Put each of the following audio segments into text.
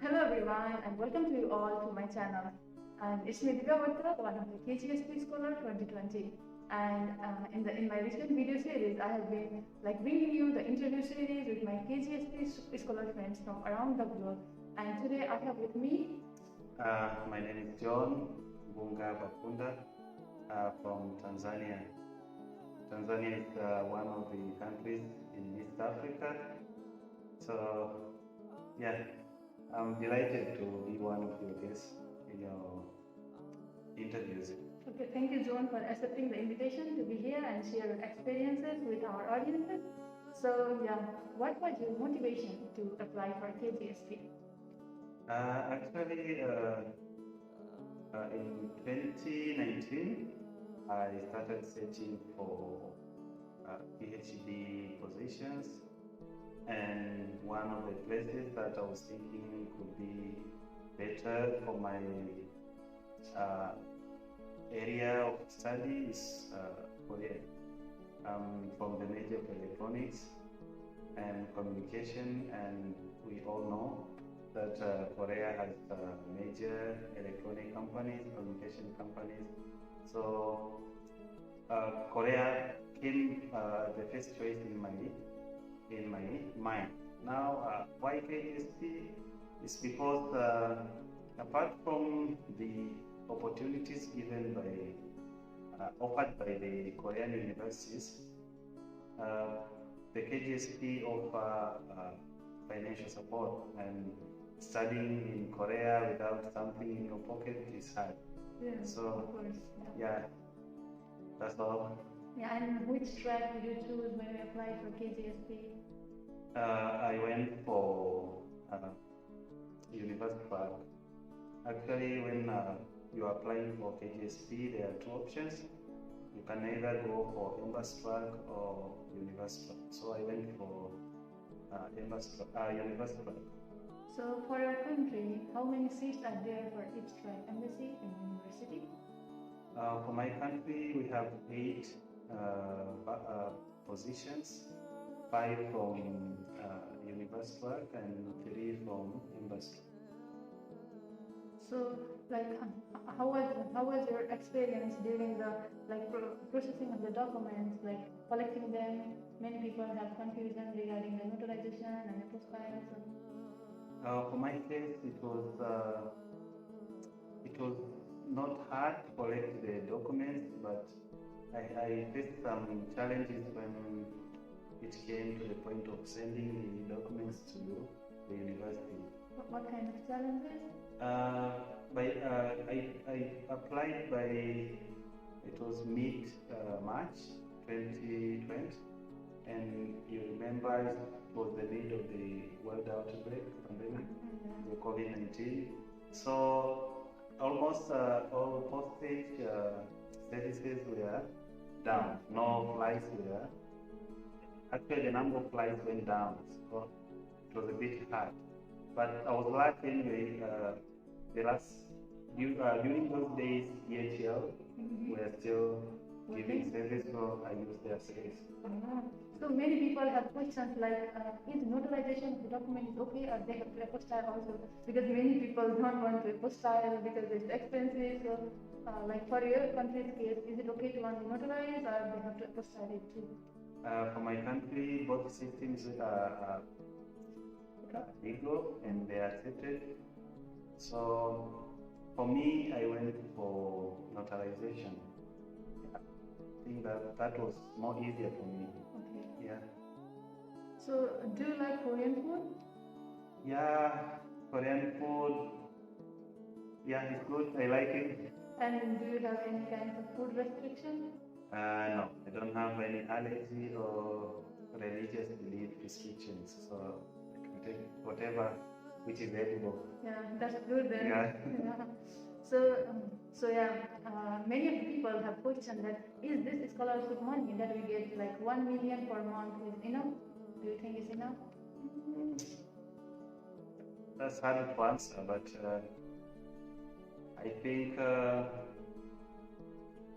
Hello everyone and welcome to you all to my channel. And it's me Divya, one of the KGSP Scholar 2020. And in my recent video series, I have been bringing you the interview series with my KGSP Scholar friends from around the globe. And today I have with me. My name is John Bunga Bakunda from Tanzania. Tanzania is one of the countries in East Africa. So, yeah, I'm delighted to be one of your guests in your interviews. Okay, thank you, John, for accepting the invitation to be here and share your experiences with our audiences. So, yeah, what was your motivation to apply for KGSP? Actually, in 2019, I started searching for PhD positions, and one of the places that I was thinking could be better for my area of study is Korea. From the major of electronics and communication, and we all know that Korea has major electronic companies, communication companies. So Korea came the first choice in my mind. Now, why KGSP? Is because apart from the opportunities given by offered by the Korean universities, the KGSP offer financial support, and studying in Korea without something in your pocket is hard. Yeah, so, of course. Yeah, that's all. Yeah, and which track did you choose when you applied for KGSP? I went for university track. Actually, when you are applying for KGSP, there are two options. You can either go for embassy track or university track. So I went for university track. So for your country, how many seats are there for each track, embassy and university? For my country, we have 8 positions, 5 from university track and 3 from embassy. So, how was your experience during the processing of the documents, collecting them? Many people have confusion regarding the notarization and apostille. For my case, it was not hard to collect the documents, but I faced some challenges when it came to the point of sending the documents to the university. What kind of challenges? I applied by, it was mid-March 2020, and you remember it was the mid of the world outbreak pandemic, the COVID-19. So almost all postage services were down, no flights were. Actually, the number of flights went down, so it was a bit hard. But I was lucky anyway. During those days, DHL were still giving service, so I used their service. So many people have questions is notarization of the document is okay, or they have to apostille also? Because many people don't want to apostille because it's expensive. So, for your country's case, is it okay to only notarize, or they have to apostille it too? For my country, both systems are legal and they are accepted. So for me, I went for notarization. I think that was more easier for me. Okay. Yeah. So do you like Korean food? Yeah, Korean food. Yeah, it's good. I like it. And do you have any kind of food restriction? No, I don't have any allergy or religious belief restrictions. So I can take whatever which is edible. Yeah, that's good then. Yeah. Yeah. Many of the people have questioned that is this scholarship money that we get 1 million per month is enough? Do you think it's enough? That's hard to answer, but I think the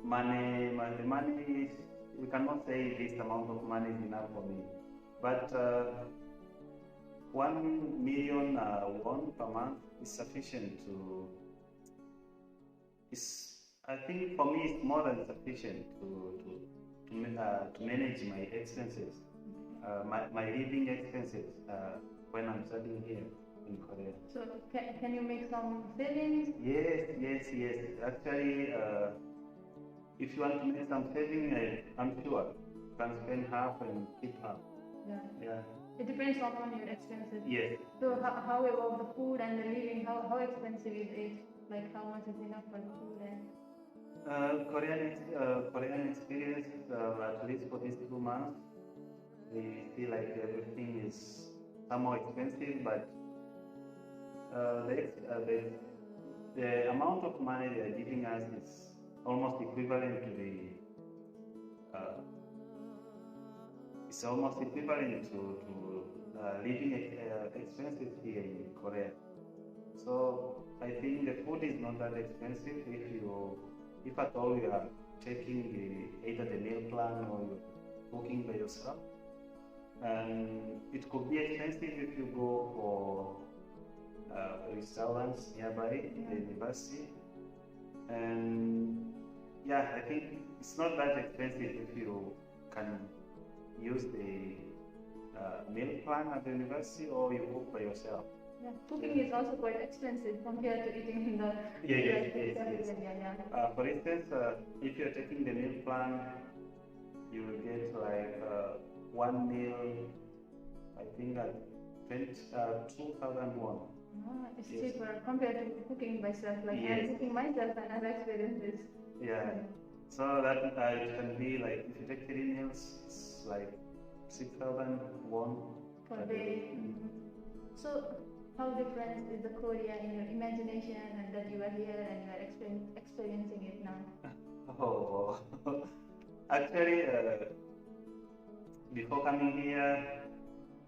money, we cannot say this amount of money is enough for me. But 1 million won per month is sufficient to. I think for me it's more than sufficient to manage my expenses, my living expenses when I'm studying here in Korea. So can you make some savings? Yes. Actually, if you want to make some saving, I'm sure you can spend half and keep half. Yeah. It depends on your expenses. Yes. So how about the food and the living? How expensive is it? Like how much is enough for the food and? Korean experience, at least for these 2 months, we feel like everything is somehow expensive, but the amount of money they are giving us is almost equivalent to living expenses here in Korea. So I think the food is not that expensive if at all you are taking either the meal plan or you're cooking by yourself. And it could be expensive if you go for restaurants nearby the university. And yeah, I think it's not that expensive if you can use the meal plan at the university or you cook by yourself. Yeah, cooking is also quite expensive compared to eating in the Yes. For instance, if you're taking the meal plan, you will get like one meal, I think at 2,000 won. It's cheaper compared to cooking myself. Like I'm cooking myself and I've experienced this. Yeah. So that it can be like if you take 3 meals, it's like 6,000 won per day. So how different is the Korea in your imagination and that you are here and you are experiencing it now? Oh, actually, before coming here,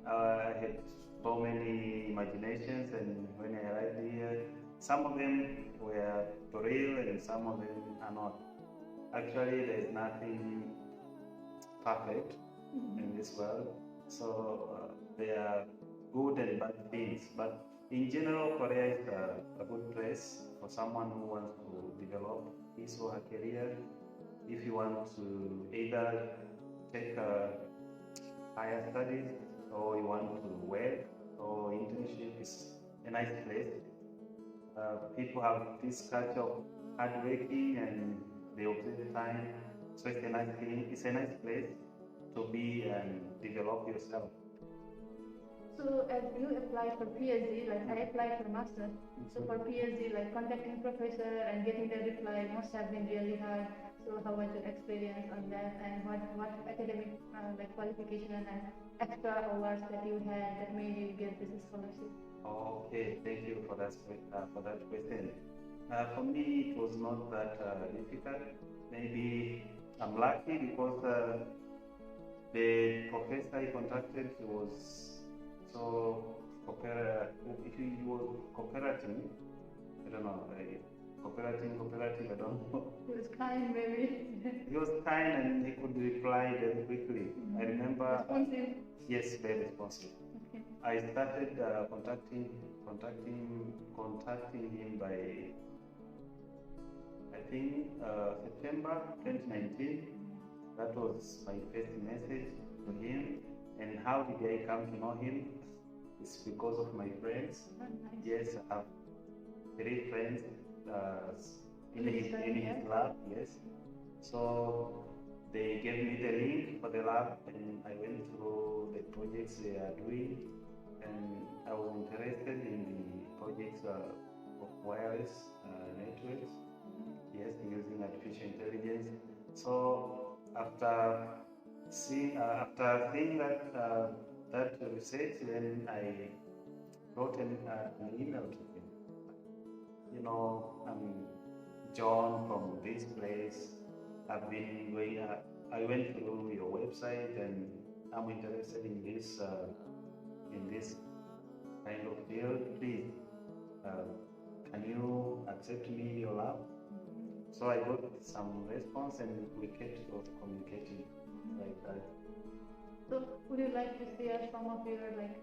I had so many imaginations, and when I arrived here, some of them were for real and some of them are not. Actually, there is nothing perfect in this world, so there are good and bad things. But in general, Korea is a good place for someone who wants to develop his or her career. If you want to either take higher studies or you want to work or internship, is a nice place. People have this culture of hard working and they observe time, so it's a nice thing. It's a nice place to be and develop yourself. So as you applied for PhD, like I applied for master. So for PhD, like contacting professor and getting the reply must have been really hard. So how was your experience on that, and what academic like qualification and extra hours that you had that made you get this scholarship? Okay, thank you for that question. For me, it was not that difficult. Maybe I'm lucky because the professor I contacted was so cooperative. He was cooperative. I don't know. Cooperative. I don't know. He was kind, maybe. He was kind and he could reply very quickly. I remember. Responsive. Yes, very responsive. Okay. I started contacting him by, I think, September 2019. That was my first message to him. And how did I come to know him? It's because of my friends. Nice. Yes, I have 3 friends in his lab. Yes. So they gave me the link for the lab, and I went through the projects they are doing, and I was interested in the projects of wireless networks. Yes, using artificial intelligence. So after seeing that research, then I wrote an email to him. You know, I'm John from this place. I've been going. I went through your website, and I'm interested in this kind of field. Please, can you accept me in your lab? So I got some response, and we kept communicating like that. So would you like to share some of your like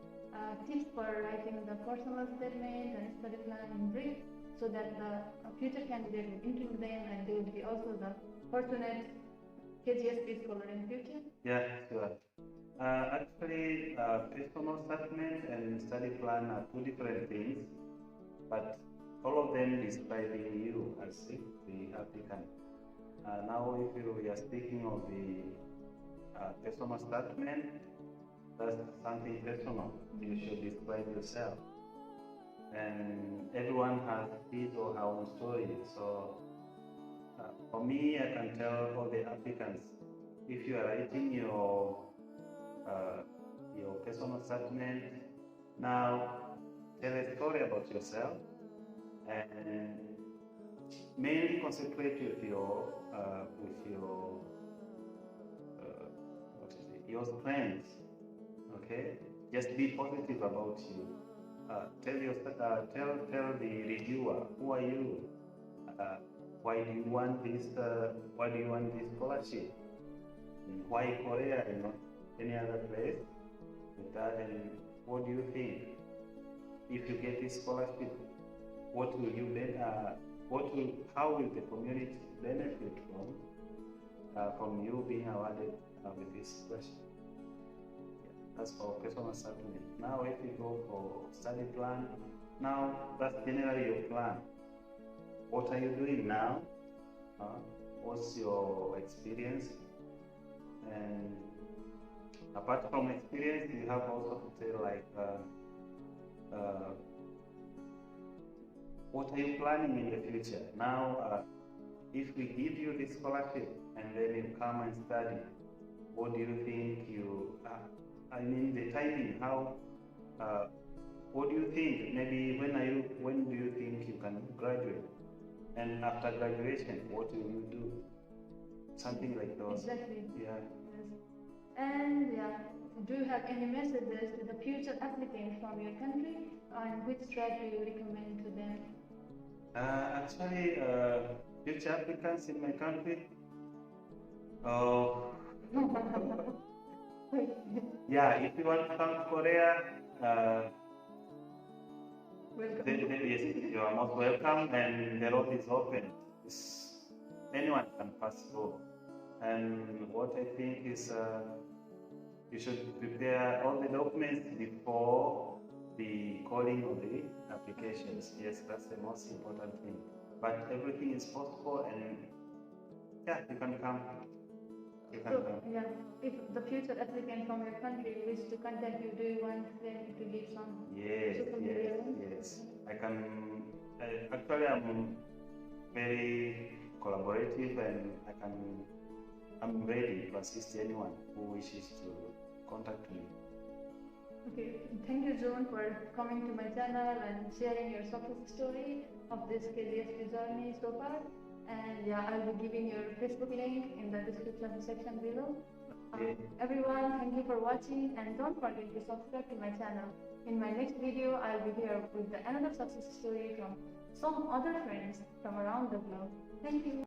tips for writing the personal statement and study plan in brief, so that the future candidate will include them and they will be also the fortunate KGSP scholar in future? Yeah, sure. Actually, personal statement and study plan are two different things, but all of them describing you as the applicant. Now, if we are speaking of the personal statement, that's something personal. You should describe yourself. And everyone has his or her own story. So, for me, I can tell all the applicants, if you are writing your personal statement, now tell a story about yourself and mainly concentrate with your your strengths. Okay, just be positive about you. Tell the reviewer, who are you? Why do you want this? Why do you want this scholarship? Why Korea and not any other place? And what do you think? If you get this scholarship, what will you how will the community benefit from you being awarded with this scholarship? That's for personal statement. Now, if you go for study plan, now that's generally your plan. What are you doing now? What's your experience? And apart from experience, you have also to say like, what are you planning in the future? Now, if we give you this scholarship and then you come and study, what do you think you? I mean the timing. How? What do you think? Maybe when do you think you can graduate? And after graduation, what will you do? Something like those. Exactly. Yeah. Yes. And yeah, do you have any messages to the future applicants from your country, and which track do you recommend to them? Actually, future applicants in my country. Oh. Yeah, if you want to come to Korea, yes, you are most welcome, and the road is open. Anyone can pass through. And what I think is you should prepare all the documents before the calling of the applications. Yes, that's the most important thing. But everything is possible, and yeah, you can come. Yeah, if the future applicant from your country wishes to contact you, do you want them to give some? Yes. I can. Actually, I'm very collaborative, and I'm ready to assist anyone who wishes to contact me. Okay, thank you, John, for coming to my channel and sharing your success story of this KGSP journey so far. And yeah, I'll be giving your Facebook link in the description section below. Everyone, thank you for watching, and don't forget to subscribe to my channel. In my next video, I'll be here with another success story from some other friends from around the globe. Thank you.